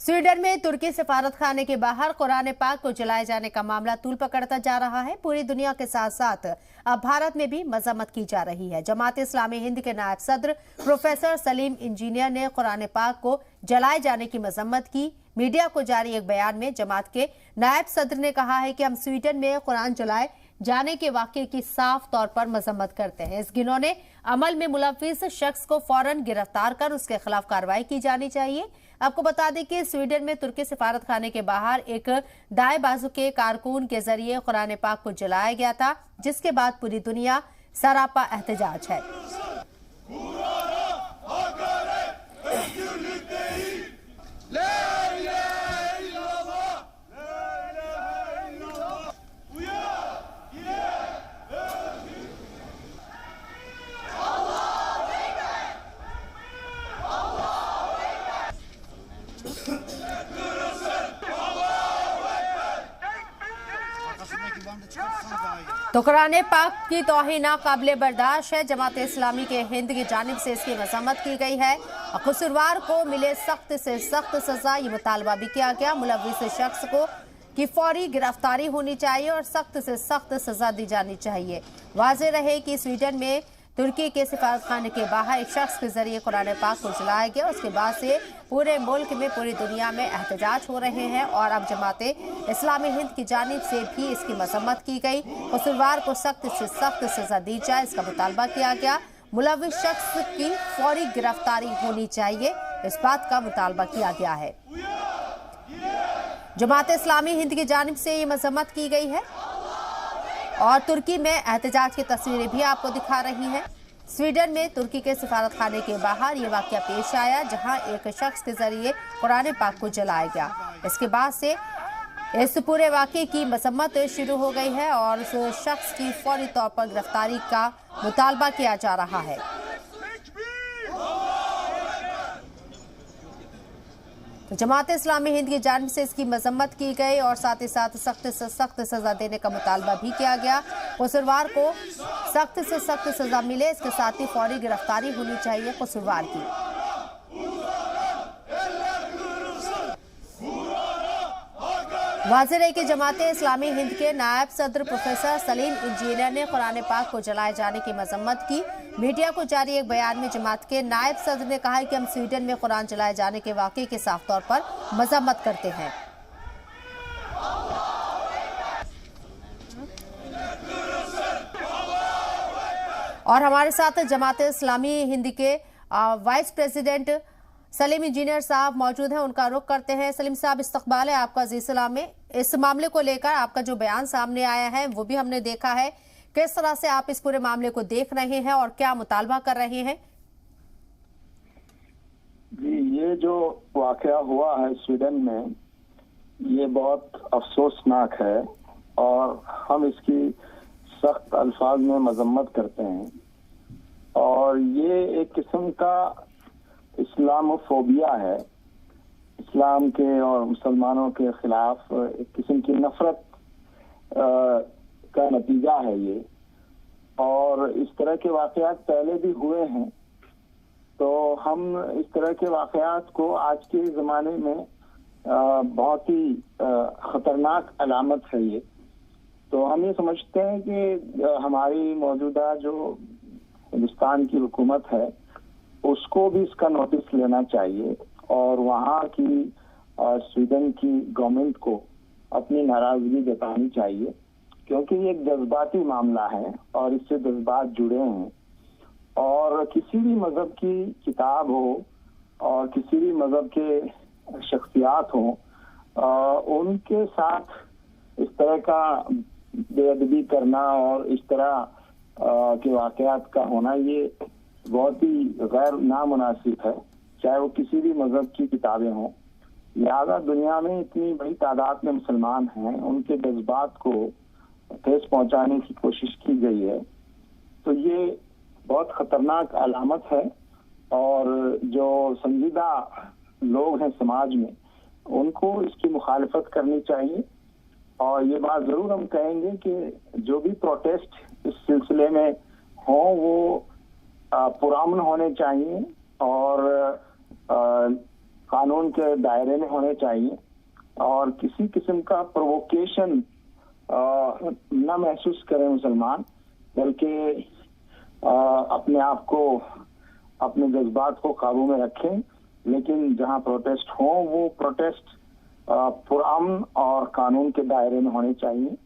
Sweden में तुर्की सिफारत खाने के बाहर कुरान पाक को जलाए जाने का मामला तूल पकड़ता जा रहा है। पूरी दुनिया के साथ साथ अब भारत में भी मजम्मत की जा रही है। जमात इस्लामी हिंद के नायब सदर प्रोफेसर सलीम इंजीनियर ने कुरान पाक को जलाए जाने की मजम्मत की। मीडिया को जारी एक बयान में जमात के नायब सदर ने कहा है कि हम स्वीडन में कुरान जलाए जाने के वाकये की साफ तौर पर मजम्मत करते हैं। इस घिनौने अमल में मुलविस शख्स को फौरन गिरफ्तार कर उसके खिलाफ कार्रवाई की जानी चाहिए। आपको बता दें कि स्वीडन में तुर्की सिफारत खाने के बाहर एक दाएं बाजू के कारकुन के जरिए कुरान पाक को जलाया गया था, जिसके बाद पूरी दुनिया सरापा एहतजाज है। तो कुरान पाक की तौहीन नाकाबिले बर्दाश्त है। जमात इस्लामी के हिंद की जानिब से इसकी मजम्मत की गई है और कसूरवार को मिले सख्त से सख्त सजा, ये मुतालबा भी किया गया। मुलविस शख्स को की फौरी गिरफ्तारी होनी चाहिए और सख्त से सख्त सजा दी जानी चाहिए। वाज़ेह रहे कि स्वीडन में तुर्की के सिफारत खाने के बाहर एक शख्स के जरिए कुरान पाक को जलाया गया। उसके बाद से पूरे मुल्क में, पूरी दुनिया में एहतजाज हो रहे हैं और अब जमाते इस्लामी हिंद की जानिब से भी इसकी मजम्मत की गई। कसूरवार को सख्त से सख्त सजा दी जाए, इसका मुतालबा किया गया। मुलविस शख्स की फौरी गिरफ्तारी होनी चाहिए, इस बात का मुतालबा किया गया है। जमात इस्लामी हिंद की जानिब से ये मजम्मत की गई है और तुर्की में एहतजाज की तस्वीरें भी आपको दिखा रही हैं। स्वीडन में तुर्की के सिफारत खाने के बाहर ये वाकया पेश आया, जहां एक शख्स के जरिए कुरान पाक को जलाया गया। इसके बाद से इस पूरे वाकये की मजम्मत शुरू हो गई है और उस शख्स की फौरी तौर पर गिरफ्तारी का मुतालबा किया जा रहा है। तो जमात इस्लामी हिंद की जानिब से इसकी मजम्मत की गई और साथ ही साथ सख्त से सख्त सजा देने का मुतालबा भी किया गया। कसूरवार को सख्त से सख्त सजा मिले, इसके साथ ही फौरी गिरफ्तारी होनी चाहिए कसूरवार की। वाज़ेह है कि जमात इस्लामी हिंद के नायब सदर प्रोफेसर सलीम इंजीनियर ने कुरान पाक को जलाए जाने की मजम्मत की। मीडिया को जारी एक बयान में जमात के नायब सदर ने कहा है कि हम स्वीडन में कुरान जलाए जाने के वाकये की साफ तौर पर मजम्मत करते हैं। और हमारे साथ जमात इस्लामी हिंद के वाइस प्रेसिडेंट सलीम इंजीनियर साहब मौजूद हैं, उनका रुख करते हैं। सलीम साहब, इस्तकबाल है आपका जी सलाम में। इस मामले को लेकर आपका जो बयान सामने आया है वो भी हमने देखा है, किस तरह से आप इस पूरे मामले को देख रहे हैं और क्या मुतालबा कर रहे हैं? जी, ये जो वाकया हुआ है स्वीडन में, ये बहुत अफसोसनाक है और हम इसकी सख्त अल्फाज में मजम्मत करते हैं। और ये एक किस्म का इस्लामोफोबिया है, इस्लाम के और मुसलमानों के खिलाफ एक किस्म की नफरत का नतीजा है ये। और इस तरह के वाकयात पहले भी हुए हैं, तो हम इस तरह के वाकयात को आज के ज़माने में बहुत ही ख़तरनाक अलामत है ये। तो हम ये समझते हैं कि हमारी मौजूदा जो हिंदुस्तान की हुकूमत है उसको भी इसका नोटिस लेना चाहिए और वहाँ की स्वीडन की गवर्नमेंट को अपनी नाराजगी जतानी चाहिए, क्योंकि ये एक जज्बाती मामला है और इससे जज्बात जुड़े हैं। और किसी भी मजहब की किताब हो और किसी भी मजहब के शख्सियात हों, उनके साथ इस तरह का बेअदबी करना और इस तरह के वाकयात का होना ये बहुत ही गैर नामुनासिब है, चाहे वो किसी भी मजहब की किताबें हों। लिहाजा दुनिया में इतनी बड़ी तादाद में मुसलमान हैं, उनके जज्बात को ठेस पहुंचाने की कोशिश की गई है, तो ये बहुत खतरनाक अलामत है। और जो संजीदा लोग हैं समाज में, उनको इसकी मुखालफत करनी चाहिए। और ये बात जरूर हम कहेंगे कि जो भी प्रोटेस्ट इस सिलसिले में हो वो पुरअमन होने चाहिए और कानून के दायरे में होने चाहिए और किसी किस्म का प्रोवोकेशन न महसूस करें मुसलमान, बल्कि अपने आप को, अपने जज्बात को काबू में रखें। लेकिन जहां प्रोटेस्ट हो वो प्रोटेस्ट पुरअमन और कानून के दायरे में होने चाहिए।